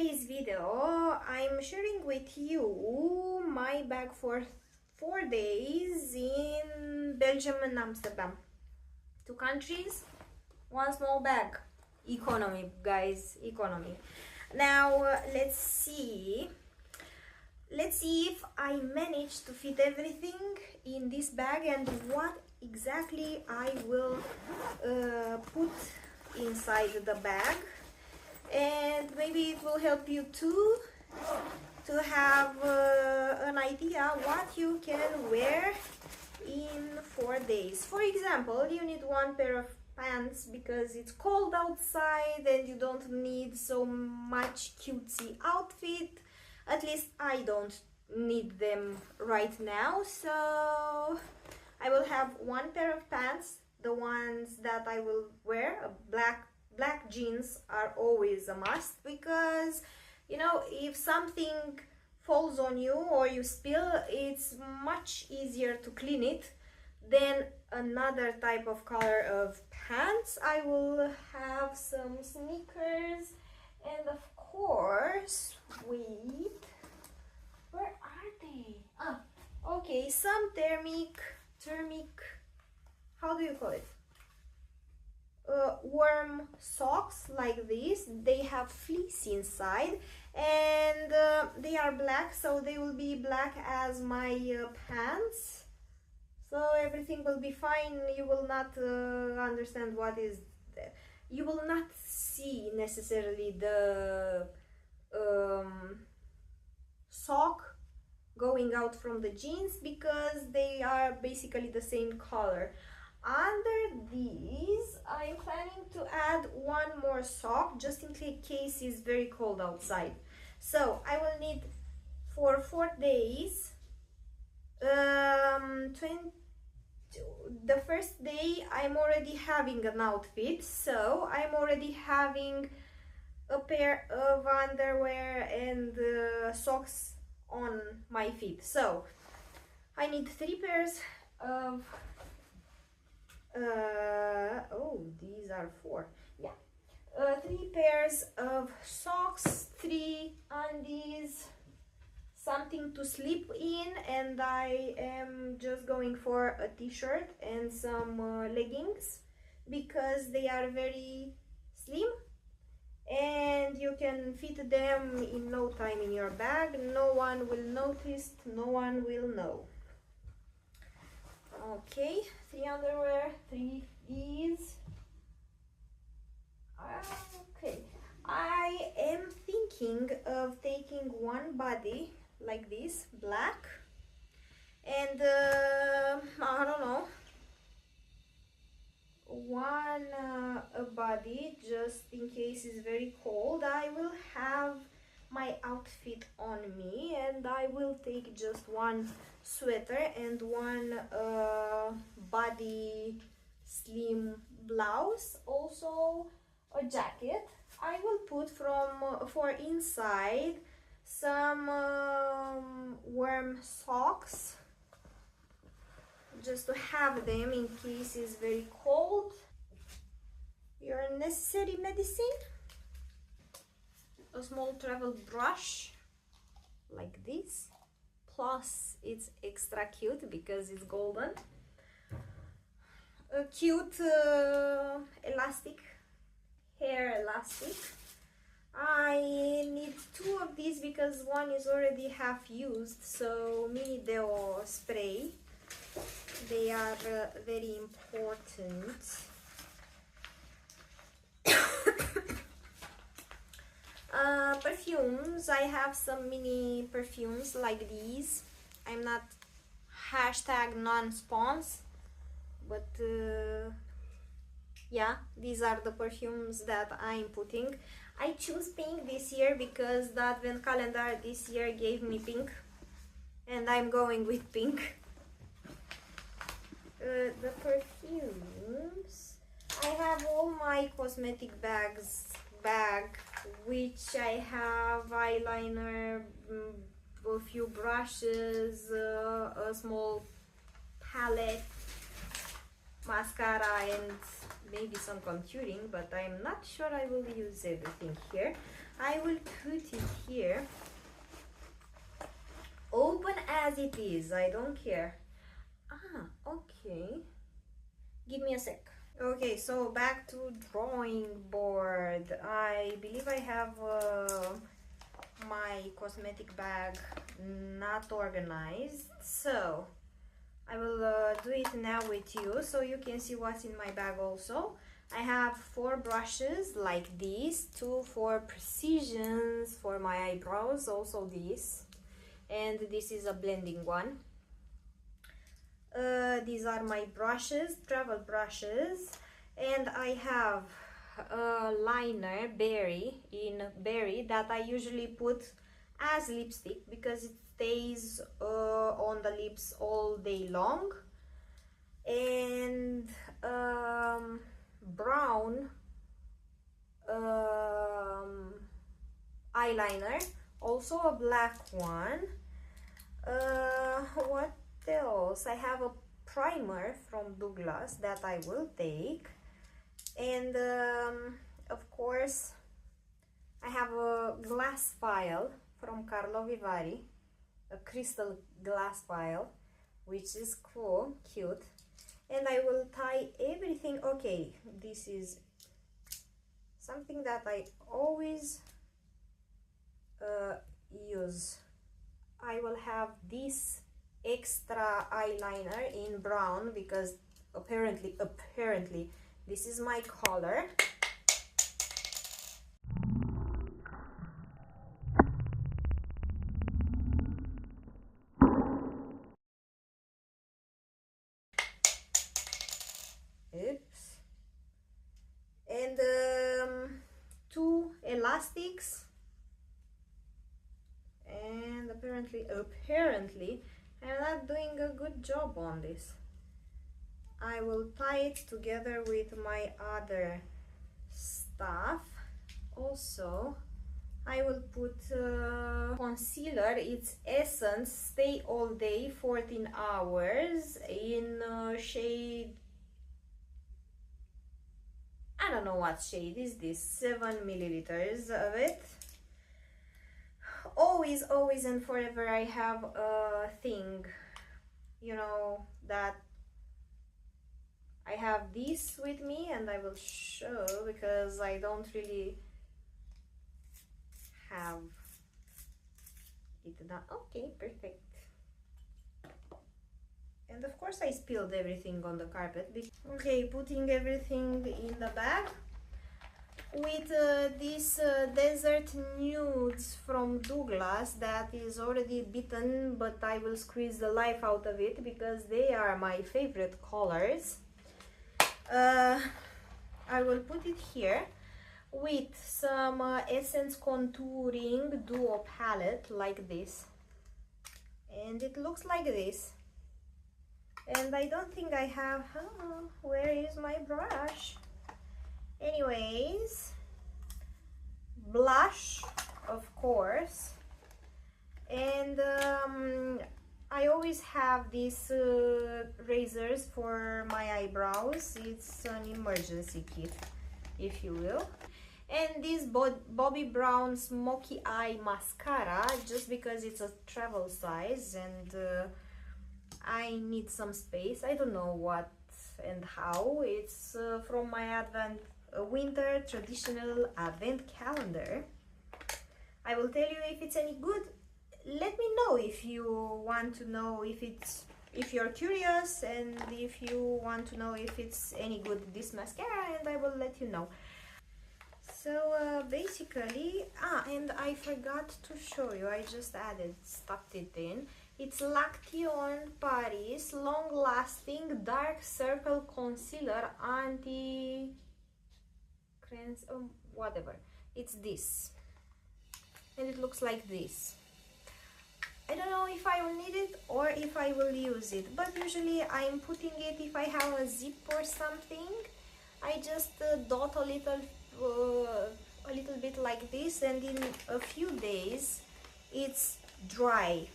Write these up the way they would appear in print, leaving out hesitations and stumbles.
today's video, I'm sharing with you my bag for 4 days in Belgium and Amsterdam. 2 countries, 1 small bag. Economy, guys, economy. Now, let's see if I manage to fit everything in this bag and what exactly I will put inside the bag. And maybe it will help you too to have an idea what you can wear in 4 days. For example, you need 1 pair of pants because it's cold outside and you don't need so much cutesy outfit. At least I don't need them right now, so I will have 1 pair of pants, the ones that I will wear. Black jeans are always a must because, you know, if something falls on you or you spill, it's much easier to clean it than another type of color of pants. I will have some sneakers and of course, wait, where are they? Okay, some thermic, how do you call it? Warm socks like this. They have fleece inside and they are black, so they will be black as my pants, so everything will be fine. You will not understand what is there. You will not see necessarily the sock going out from the jeans because they are basically the same color. Under these, I'm planning to add 1 more sock just in case it's very cold outside. So I will need for 4 days, the first day I'm already having an outfit, so I'm already having a pair of underwear and socks on my feet. So I need 3 pairs of these are 4, yeah, 3 pairs of socks, 3 undies, something to sleep in, and I am just going for a t-shirt and some leggings because they are very slim and you can fit them in no time in your bag. No one will notice, no one will know. Okay, 3 underwear, 3 these. Okay, I am thinking of taking 1 body like this, black, and I don't know, 1 body just in case it's very cold. I will have my outfit on me and I will take just 1 sweater and 1 body slim blouse, also a jacket. I will put for inside some warm socks just to have them in case it's very cold. Your necessary medicine, a small travel brush like this, plus it's extra cute because it's golden, a cute elastic, hair elastic. I need 2 of these because 1 is already half used, so mini deo spray, they are very important. Perfumes, I have some mini perfumes like these. I'm not #non-spons, but yeah, these are the perfumes that I'm putting. I choose pink this year because the advent calendar this year gave me pink and I'm going with pink. The perfumes, I have all my cosmetic bag, which I have eyeliner, a few brushes, a small palette, mascara, and maybe some contouring, but I'm not sure I will use everything here. I will put it here. Open as it is, I don't care. Ah, okay. Give me a sec. Okay, so back to drawing board. I believe I have my cosmetic bag not organized, so I will do it now with you so you can see what's in my bag also. I have 4 brushes like these, 2 for precisions for my eyebrows, also this, and this is a blending one. These are my brushes, travel brushes, and I have a liner berry that I usually put as lipstick because it stays on the lips all day long, and brown eyeliner, also a black one. What else? I have a primer from Douglas that I will take, and of course I have a glass file from Carlo Vivari, a crystal glass file, which is cool, cute, and I will tie everything. Okay, this is something that I always use. I will have this extra eyeliner in brown because apparently this is my color. Oops. And 2 elastics, and apparently I'm not doing a good job on this. I will tie it together with my other stuff. Also, I will put concealer. It's Essence Stay All Day 14 Hours in shade, I don't know what shade is this, 7 milliliters of it. Always and forever I have a thing, you know, that I have this with me, and I will show because I don't really have it done. Okay, perfect. And of course I spilled everything on the carpet. Okay, putting everything in the bag with this Desert Nudes from Douglas that is already bitten, but I will squeeze the life out of it because they are my favorite colors. I will put it here with some Essence Contouring Duo palette like this, and it looks like this. And I don't think I have, where is my brush? Anyways, blush, of course, and I always have these razors for my eyebrows. It's an emergency kit, if you will. And this Bobbi Brown Smoky Eye Mascara, just because it's a travel size and I need some space. I don't know what and how. It's from my winter traditional advent calendar. I will tell you if it's any good. Let me know if you want to know, if you're curious, and if you want to know if it's any good, this mascara, and I will let you know. So basically, and I forgot to show you, I just stuffed it in. It's L'Action Paris Long Lasting Dark Circle Concealer Anti whatever. It's this, and it looks like this. I don't know if I will need it or if I will use it, but usually I'm putting it if I have a zip or something. I just dot a little bit like this, and in a few days it's dry,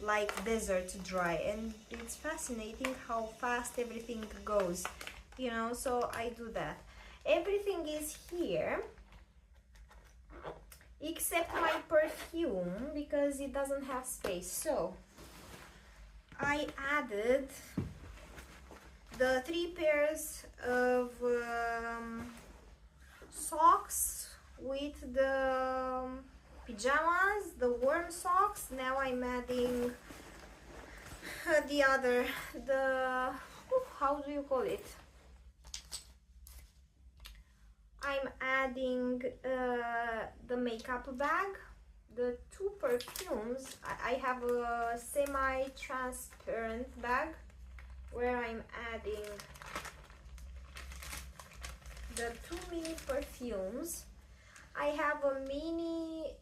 like desert dry, and it's fascinating how fast everything goes, you know. So I do that. Everything is here. except my perfume because it doesn't have space. So I added the 3 pairs of socks with the pajamas, the warm socks. Now I'm adding the other, how do you call it? I'm adding the makeup bag, the 2 perfumes. I have a semi-transparent bag where I'm adding the 2 mini perfumes. I have a mini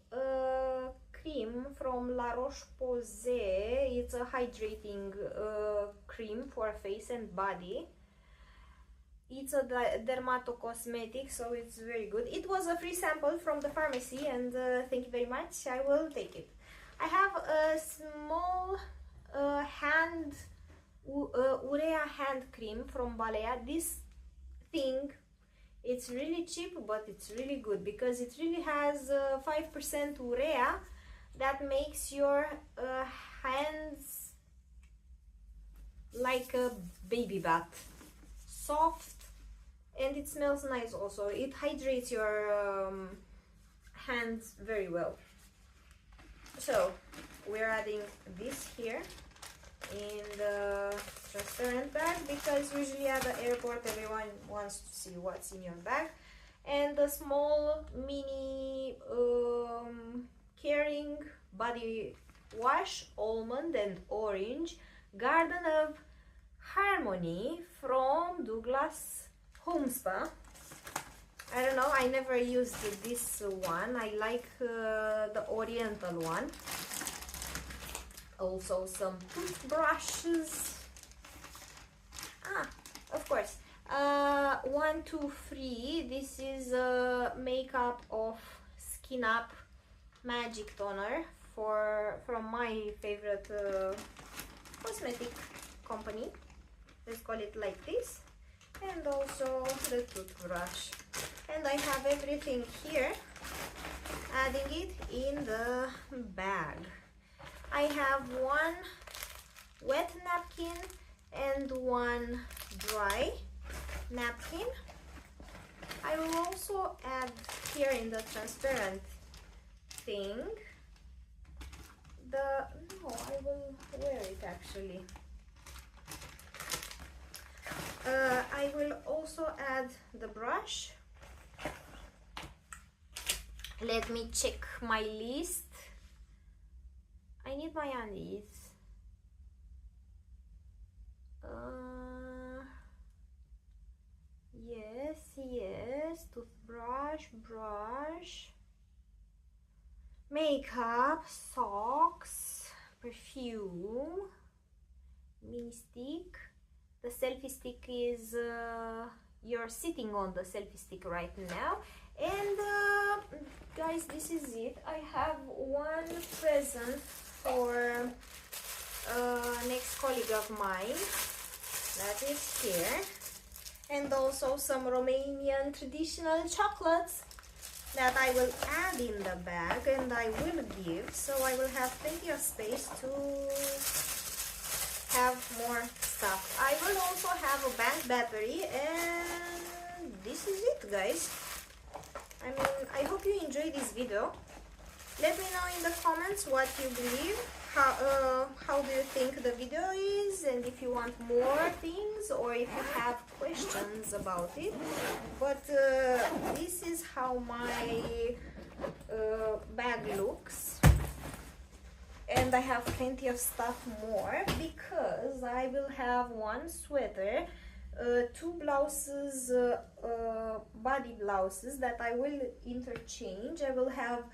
cream from La Roche-Posay. It's a hydrating cream for face and body. It's a dermatocosmetic, so it's very good. It was a free sample from the pharmacy, and thank you very much. I will take it. I have a small urea hand cream from Balea. This thing, it's really cheap, but it's really good because it really has 5% urea that makes your hands like a baby bath, soft, and it smells nice also. It hydrates your hands very well. So we're adding this here in the transparent bag because usually at the airport everyone wants to see what's in your bag. And the small mini caring body wash, almond and orange, Garden of Harmony from Douglas Home Spa. I don't know, I never used this one. I like the oriental one. Also some toothbrushes. Of course, 1, 2, 3. This is a makeup of Skin Up Magic Toner from my favorite cosmetic company. Let's call it like this. And also the toothbrush. And I have everything here, adding it in the bag. I have 1 wet napkin and 1 dry napkin. I will also add here in the transparent thing I will wear it actually. I will also add the brush. Let me check my list. I need my undies. Yes, toothbrush, brush, makeup, socks, perfume, mini stick. The selfie stick is, you're sitting on the selfie stick right now. And guys, this is it. I have 1 present for an ex-colleague of mine. That is here. And also some Romanian traditional chocolates that I will add in the bag and I will give. So I will have plenty of space to have more stuff. I will also have a bank battery, and this is it, guys. I mean, I hope you enjoyed this video. Let me know in the comments what you believe, how do you think the video is, and if you want more things or if you have questions about it. But this is how my bag looks, and I have plenty of stuff more because I will have 1 sweater, 2 blouses, body blouses that I will interchange. I will have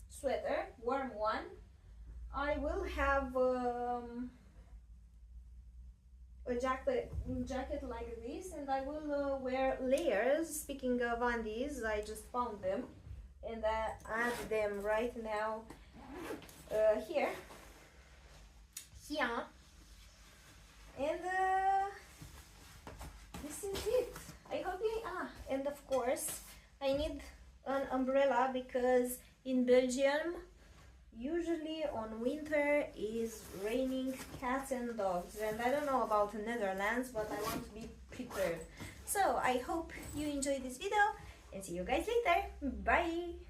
sweater, warm one. I will have a jacket like this, and I will wear layers. Speaking of undies, I just found them and I add them right now here. And this is it. I hope you and of course I need umbrella because in Belgium usually on winter is raining cats and dogs, and I don't know about the Netherlands, but I want to be prepared. So I hope you enjoyed this video and see you guys later. Bye.